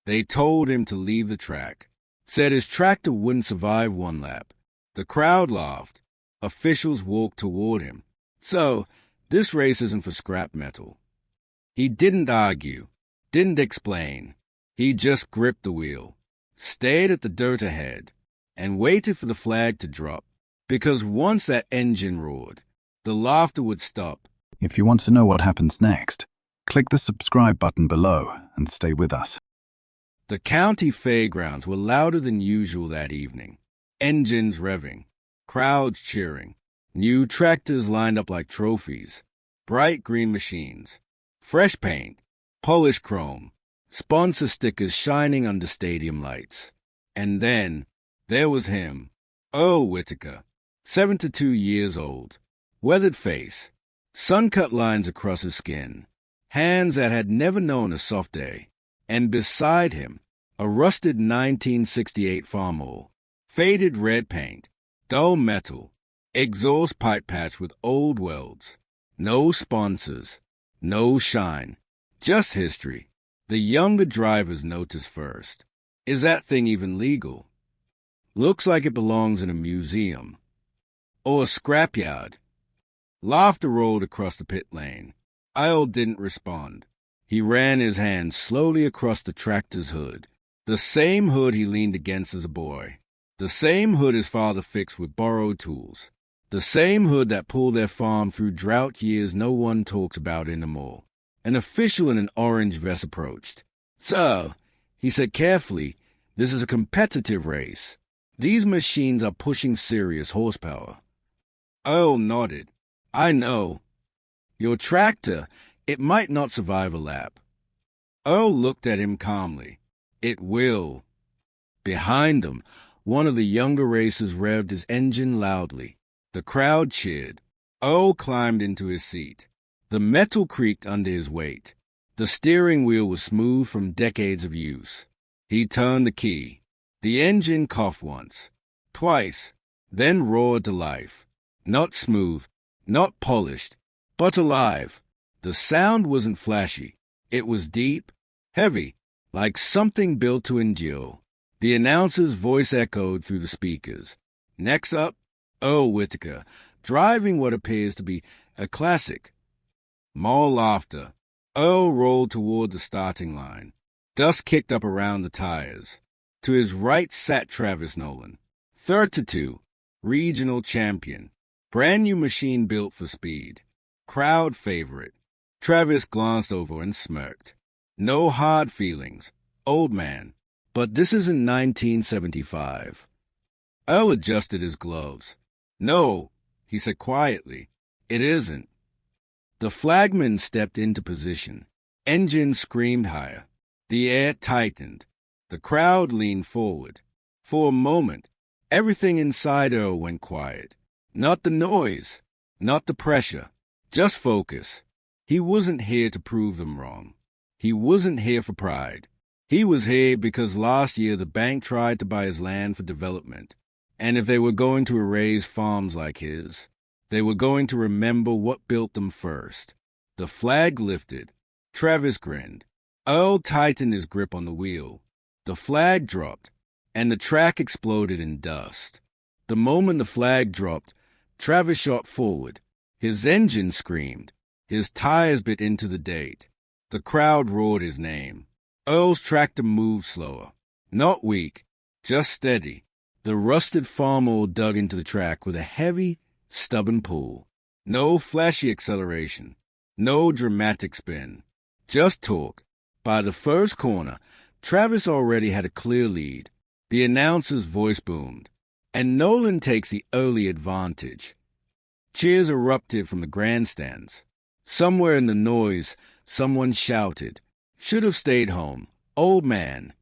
They told him to leave the track, said his tractor wouldn't survive one lap. The crowd laughed. Officials walked toward him. So, this race isn't for scrap metal. He didn't argue, didn't explain. He just gripped the wheel, stared at the dirt ahead, and waited for the flag to drop, because once that engine roared, the laughter would stop. If you want to know what happens next, click the subscribe button below and stay with us. The county fairgrounds were louder than usual that evening. Engines revving, crowds cheering, new tractors lined up like trophies, bright green machines, fresh paint, polished chrome, sponsor stickers shining under stadium lights. And then there was him, Earl Whitaker, 72 years old, weathered face, sun-cut lines across his skin, hands that had never known a soft day, and beside him, a rusted 1968 Farmall, faded red paint, dull metal, exhaust pipe patch with old welds, no sponsors, no shine, just history. The younger drivers noticed first. Is that thing even legal? Looks like it belongs in a museum. Or a scrapyard. Laughter rolled across the pit lane. Earl didn't respond. He ran his hand slowly across the tractor's hood. The same hood he leaned against as a boy. The same hood his father fixed with borrowed tools. The same hood that pulled their farm through drought years no one talks about anymore. An official in an orange vest approached. "Sir," he said carefully, "this is a competitive race. These machines are pushing serious horsepower." Earl nodded. "I know. Your tractor, it might not survive a lap." Earl looked at him calmly. "It will." Behind him, one of the younger racers revved his engine loudly. The crowd cheered. Earl climbed into his seat. The metal creaked under his weight. The steering wheel was smooth from decades of use. He turned the key. The engine coughed once, twice, then roared to life. Not smooth, not polished, but alive. The sound wasn't flashy. It was deep, heavy, like something built to endure. The announcer's voice echoed through the speakers. Next up, Earl Whitaker, driving what appears to be a classic. More laughter. Earl rolled toward the starting line. Dust kicked up around the tires. To his right sat Travis Nolan, 32, regional champion. Brand new machine built for speed. Crowd favorite. Travis glanced over and smirked. No hard feelings. Old man. But this isn't 1975. Earl adjusted his gloves. "No," he said quietly. "It isn't." The flagman stepped into position. Engine screamed higher. The air tightened. The crowd leaned forward. For a moment, everything inside Earl went quiet. Not the noise, not the pressure, just focus. He wasn't here to prove them wrong. He wasn't here for pride. He was here because last year the bank tried to buy his land for development. And if they were going to erase farms like his, they were going to remember what built them first. The flag lifted. Travis grinned. Earl tightened his grip on the wheel. The flag dropped, and the track exploded in dust. The moment the flag dropped, Travis shot forward. His engine screamed. His tires bit into the dirt. The crowd roared his name. Earl's tractor moved slower. Not weak, just steady. The rusted Farmall dug into the track with a heavy, stubborn pull. No flashy acceleration. No dramatic spin. Just torque. By the first corner, Travis already had a clear lead. The announcer's voice boomed. And Nolan takes the early advantage. Cheers erupted from the grandstands. Somewhere in the noise, someone shouted, "Should have stayed home. Old man."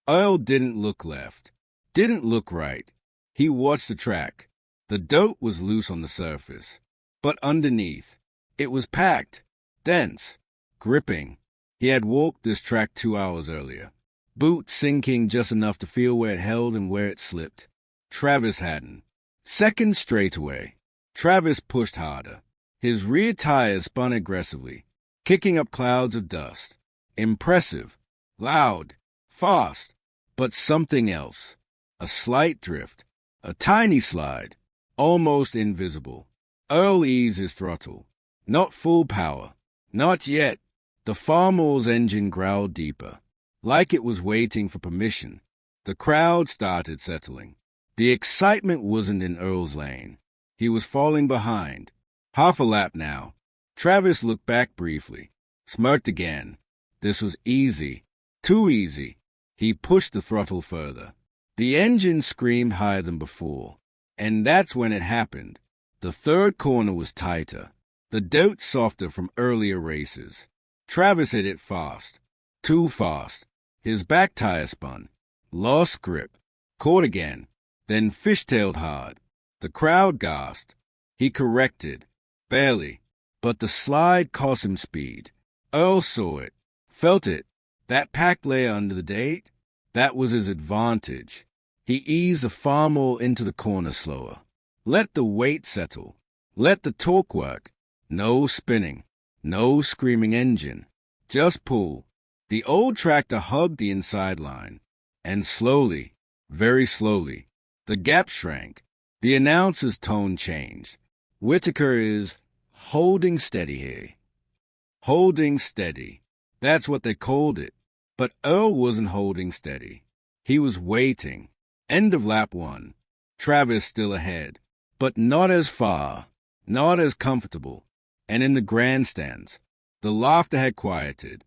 Earl didn't look left. Didn't look right. He watched the track. The dirt was loose on the surface. But underneath, it was packed, dense, gripping. He had walked this track 2 hours earlier. Boots sinking just enough to feel where it held and where it slipped. Travis hadn't. Seconds straightaway. Travis pushed harder. His rear tires spun aggressively, kicking up clouds of dust. Impressive. Loud. Fast, but something else. A slight drift, a tiny slide, almost invisible. Earl eased his throttle. Not full power. Not yet. The farmer's engine growled deeper, like it was waiting for permission. The crowd started settling. The excitement wasn't in Earl's lane. He was falling behind. Half a lap now. Travis looked back briefly, smirked again. This was easy. Too easy. He pushed the throttle further. The engine screamed higher than before. And that's when it happened. The third corner was tighter. The dirt softer from earlier races. Travis hit it fast. Too fast. His back tire spun. Lost grip. Caught again. Then fishtailed hard. The crowd gasped. He corrected. Barely. But the slide cost him speed. Earl saw it. Felt it. That packed layer under the date? That was his advantage. He eased the farmer into the corner slower. Let the weight settle. Let the torque work. No spinning. No screaming engine. Just pull. The old tractor hugged the inside line. And slowly, very slowly, the gap shrank. The announcer's tone changed. Whitaker is holding steady here. Holding steady. That's what they called it. But Earl wasn't holding steady. He was waiting. End of lap 1. Travis still ahead. But not as far. Not as comfortable. And in the grandstands, the laughter had quieted.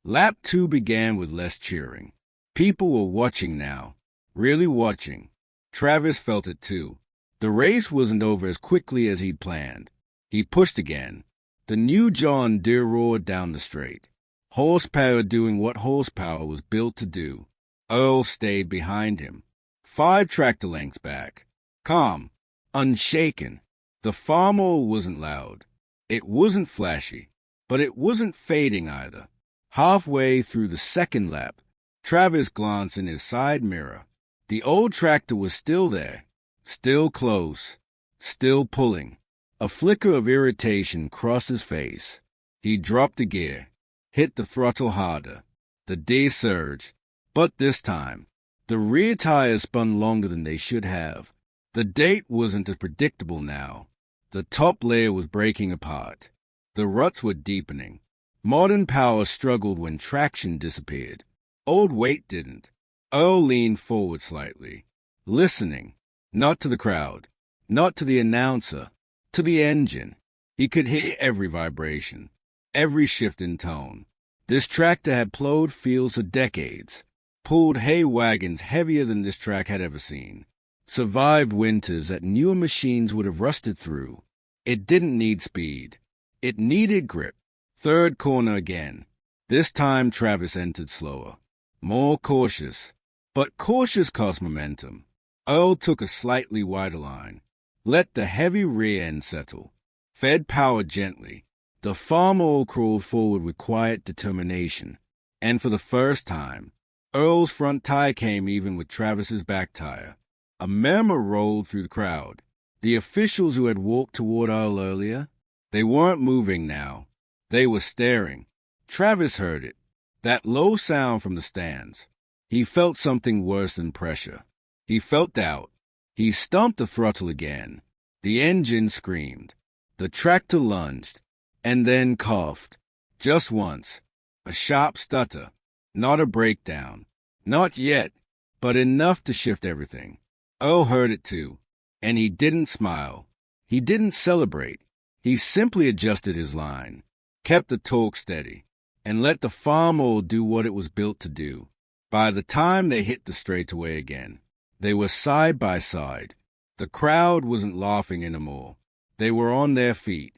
Lap 2 began with less cheering. People were watching now. Really watching. Travis felt it too. The race wasn't over as quickly as he'd planned. He pushed again. The new John Deere roared down the straight. Horsepower doing what horsepower was built to do. Earl stayed behind him. 5 tractor lengths back. Calm. Unshaken. The farmer wasn't loud. It wasn't flashy. But it wasn't fading either. Halfway through the second lap, Travis glanced in his side mirror. The old tractor was still there. Still close. Still pulling. A flicker of irritation crossed his face. He dropped a gear. Hit the throttle harder. The D surged. But this time, the rear tires spun longer than they should have. The date wasn't as predictable now. The top layer was breaking apart. The ruts were deepening. Modern power struggled when traction disappeared. Old weight didn't. Earl leaned forward slightly, listening, not to the crowd, not to the announcer, to the engine. He could hear every vibration, every shift in tone. This tractor had plowed fields for decades, pulled hay wagons heavier than this track had ever seen, survived winters that newer machines would have rusted through. It didn't need speed. It needed grip. Third corner again. This time Travis entered slower, more cautious. But cautious cost momentum. Earl took a slightly wider line, let the heavy rear end settle, fed power gently. The farmer crawled forward with quiet determination, and for the first time, Earl's front tire came even with Travis's back tire. A murmur rolled through the crowd. The officials who had walked toward Earl earlier, they weren't moving now. They were staring. Travis heard it, that low sound from the stands. He felt something worse than pressure. He felt doubt. He stumped the throttle again. The engine screamed. The tractor lunged, and then coughed. Just once. A sharp stutter. Not a breakdown. Not yet, but enough to shift everything. Earl heard it too, and he didn't smile. He didn't celebrate. He simply adjusted his line, kept the torque steady, and let the farmer do what it was built to do. By the time they hit the straightaway again, they were side by side. The crowd wasn't laughing anymore. They were on their feet.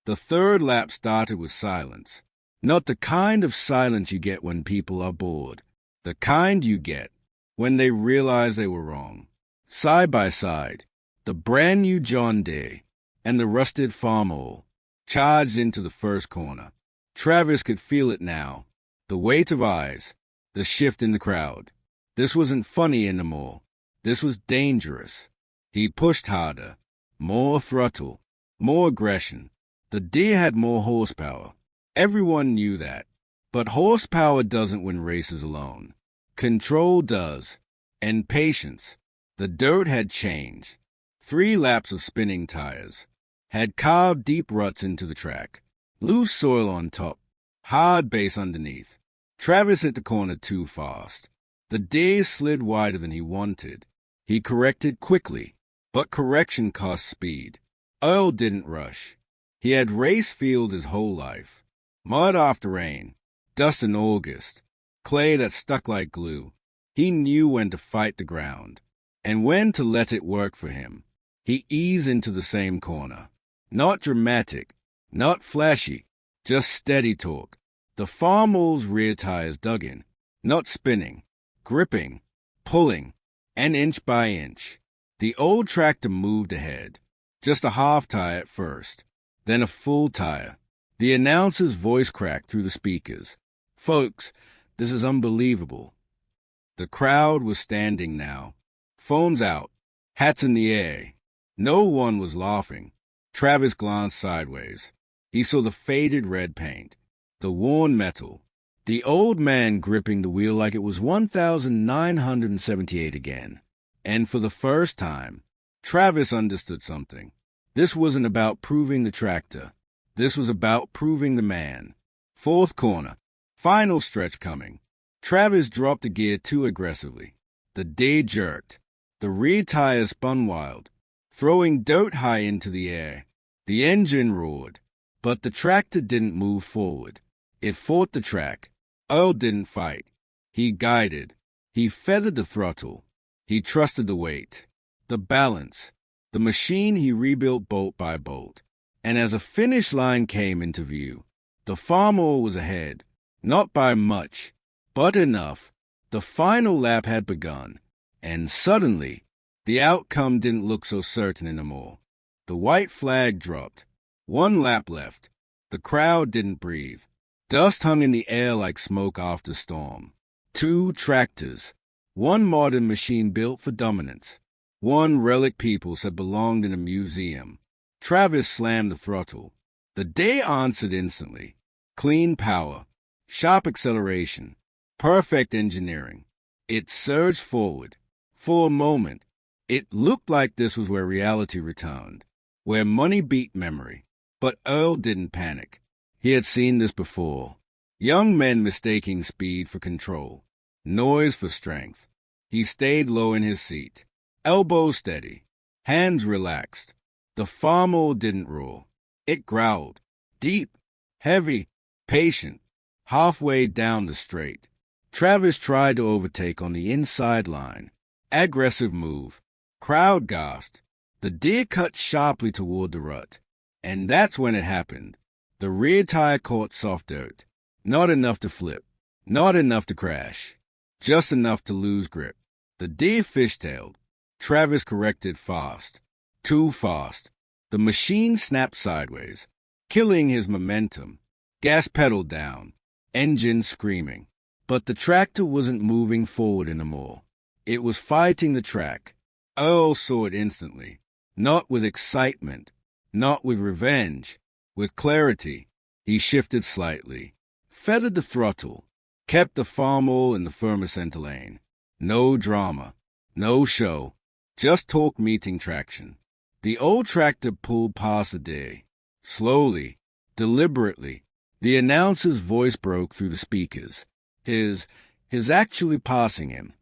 The third lap started with silence. Not the kind of silence you get when people are bored. The kind you get when they realize they were wrong. Side by side, the brand new John Deere and the rusted farmer charged into the first corner. Travis could feel it now. The weight of eyes, the shift in the crowd. This wasn't funny anymore. This was dangerous. He pushed harder. More throttle. More aggression. The Deere had more horsepower. Everyone knew that. But horsepower doesn't win races alone. Control does. And patience. The dirt had changed. 3 laps of spinning tires had carved deep ruts into the track. Loose soil on top, hard base underneath. Travis hit the corner too fast. The deer slid wider than he wanted. He corrected quickly, but correction cost speed. Earl didn't rush. He had raced field his whole life. Mud after rain, dust in August, clay that stuck like glue. He knew when to fight the ground, and when to let it work for him. He eased into the same corner. Not dramatic, not flashy, just steady torque. The farmer's rear tires dug in, not spinning, gripping, pulling, and inch by inch. The old tractor moved ahead, just a half tire at first, then a full tire. The announcer's voice cracked through the speakers. "Folks, this is unbelievable." The crowd was standing now, phones out, hats in the air. No one was laughing. Travis glanced sideways. He saw the faded red paint, the worn metal, the old man gripping the wheel like it was 1978 again. And for the first time, Travis understood something. This wasn't about proving the tractor. This was about proving the man. 4th corner, final stretch coming. Travis dropped the gear too aggressively. The day jerked. The rear tires spun wild, throwing dirt high into the air. The engine roared, but the tractor didn't move forward. It fought the track. Earl didn't fight. He guided. He feathered the throttle. He trusted the weight, the balance, the machine he rebuilt bolt by bolt. And as a finish line came into view, the farmer was ahead, not by much, but enough. The final lap had begun, and suddenly, the outcome didn't look so certain anymore. The white flag dropped. 1 lap left. The crowd didn't breathe. Dust hung in the air like smoke after storm. 2 tractors. 1 modern machine built for dominance. 1 relic people said belonged in a museum. Travis slammed the throttle. The day answered instantly. Clean power, sharp acceleration, perfect engineering. It surged forward. For a moment, it looked like this was where reality returned, where money beat memory. But Earl didn't panic. He had seen this before. Young men mistaking speed for control, noise for strength. He stayed low in his seat, elbows steady, hands relaxed. The farmer didn't roar. It growled, deep, heavy, patient. Halfway down the straight, Travis tried to overtake on the inside line. Aggressive move. Crowd gasped. The deer cut sharply toward the rut. And that's when it happened. The rear tire caught soft dirt. Not enough to flip. Not enough to crash. Just enough to lose grip. The deer fishtailed. Travis corrected fast. Too fast. The machine snapped sideways, killing his momentum. Gas pedal down. Engine screaming. But the tractor wasn't moving forward anymore. It was fighting the track. Earl saw it instantly. Not with excitement. Not with revenge. With clarity. He shifted slightly. Feathered the throttle. Kept the farmer in the firmer center lane. No drama. No show. Just torque meeting traction. The old tractor pulled past the deer. Slowly. Deliberately. The announcer's voice broke through the speakers. His actually passing him.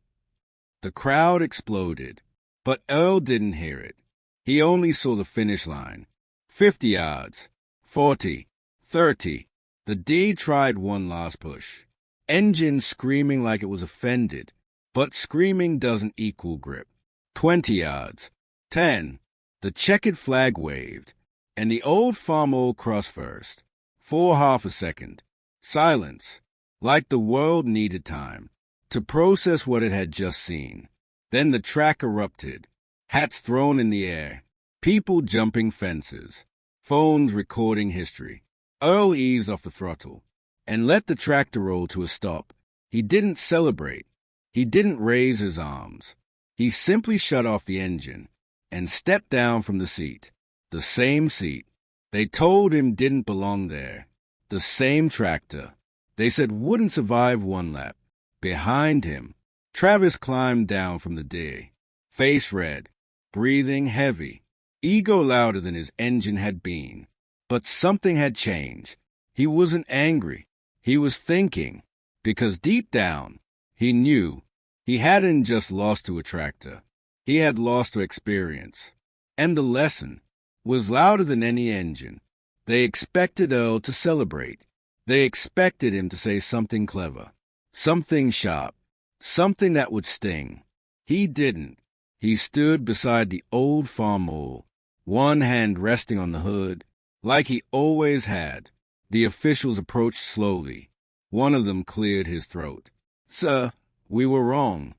The crowd exploded, but Earl didn't hear it. He only saw the finish line. 50 yards. 40. 30. The D tried one last push. Engine screaming like it was offended, but screaming doesn't equal grip. 20 yards. 10. The checkered flag waved, and the old farmer crossed first. For half a second. Silence. Like the world needed time to process what it had just seen. Then the track erupted. Hats thrown in the air. People jumping fences. Phones recording history. Earl eased off the throttle and let the tractor roll to a stop. He didn't celebrate. He didn't raise his arms. He simply shut off the engine and stepped down from the seat. The same seat. They told him didn't belong there. The same tractor. They said wouldn't survive one lap. Behind him, Travis climbed down from the deer, face red, breathing heavy, ego louder than his engine had been. But something had changed. He wasn't angry. He was thinking, because deep down, he knew he hadn't just lost to a tractor. He had lost to experience. And the lesson was louder than any engine. They expected Earl to celebrate. They expected him to say something clever, something sharp, something that would sting. He didn't. He stood beside the old farm mule, one hand resting on the hood, like he always had. The officials approached slowly. One of them cleared his throat. "Sir, we were wrong."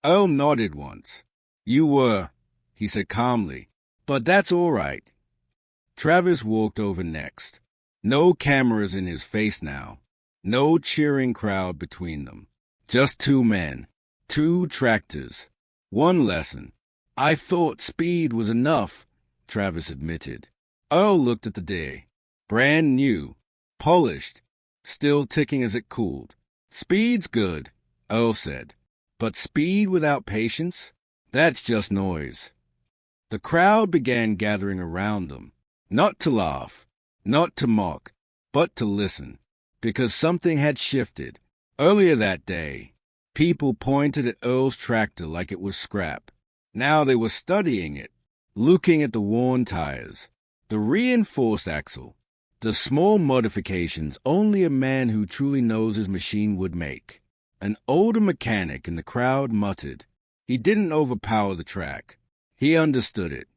Earl nodded once. "You were," he said calmly, "but that's all right." Travis walked over next. No cameras in his face now. No cheering crowd between them. Just two men. Two tractors. One lesson. "I thought speed was enough," Travis admitted. Earl looked at the day. Brand new. Polished. Still ticking as it cooled. "Speed's good," Earl said. "But speed without patience? That's just noise." The crowd began gathering around them. Not to laugh. Not to mock. But to listen. Because something had shifted. Earlier that day, people pointed at Earl's tractor like it was scrap. Now they were studying it, looking at the worn tires, the reinforced axle, the small modifications only a man who truly knows his machine would make. An older mechanic in the crowd muttered. He didn't overpower the track. He understood it.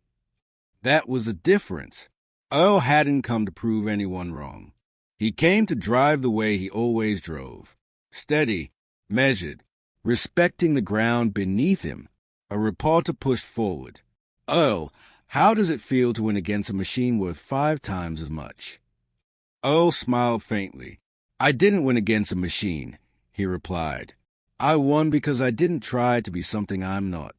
That was the difference. Earl hadn't come to prove anyone wrong. He came to drive the way he always drove. Steady, measured, respecting the ground beneath him. A reporter pushed forward. "Earl, how does it feel to win against a machine worth 5 times as much?" Earl smiled faintly. "I didn't win against a machine," he replied. "I won because I didn't try to be something I'm not."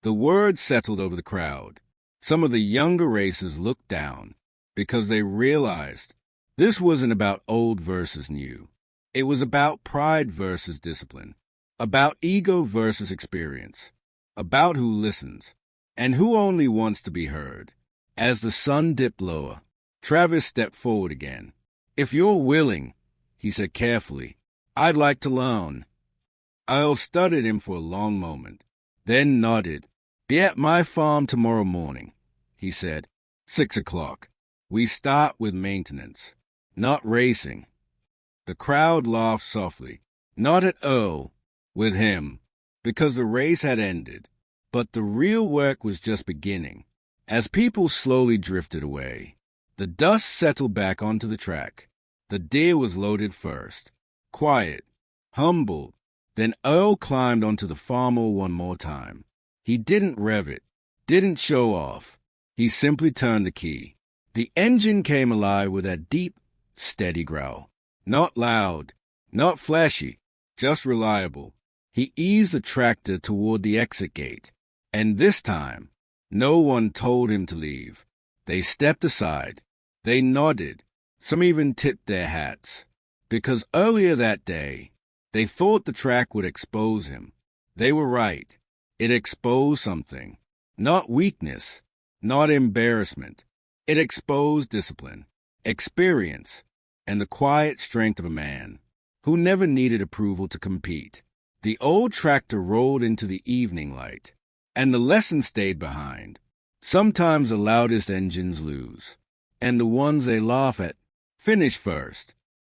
The word settled over the crowd. Some of the younger racers looked down because they realized this wasn't about old versus new. It was about pride versus discipline, about ego versus experience, about who listens and who only wants to be heard. As the sun dipped lower, Travis stepped forward again. "If you're willing," he said carefully, "I'd like to learn." Earl studied him for a long moment, then nodded. "Be at my farm tomorrow morning," he said. 6 o'clock. We start with maintenance, not racing." The crowd laughed softly, not at Earl, with him, because the race had ended. But the real work was just beginning. As people slowly drifted away, the dust settled back onto the track. The deer was loaded first. Quiet, humble. Then Earl climbed onto the farmer one more time. He didn't rev it, didn't show off. He simply turned the key. The engine came alive with that deep, steady growl. Not loud, not flashy, just reliable. He eased the tractor toward the exit gate. And this time, no one told him to leave. They stepped aside. They nodded. Some even tipped their hats. Because earlier that day, they thought the track would expose him. They were right. It exposed something. Not weakness, not embarrassment. It exposed discipline, experience, and the quiet strength of a man who never needed approval to compete. The old tractor rolled into the evening light, and the lesson stayed behind. Sometimes the loudest engines lose, and the ones they laugh at finish first.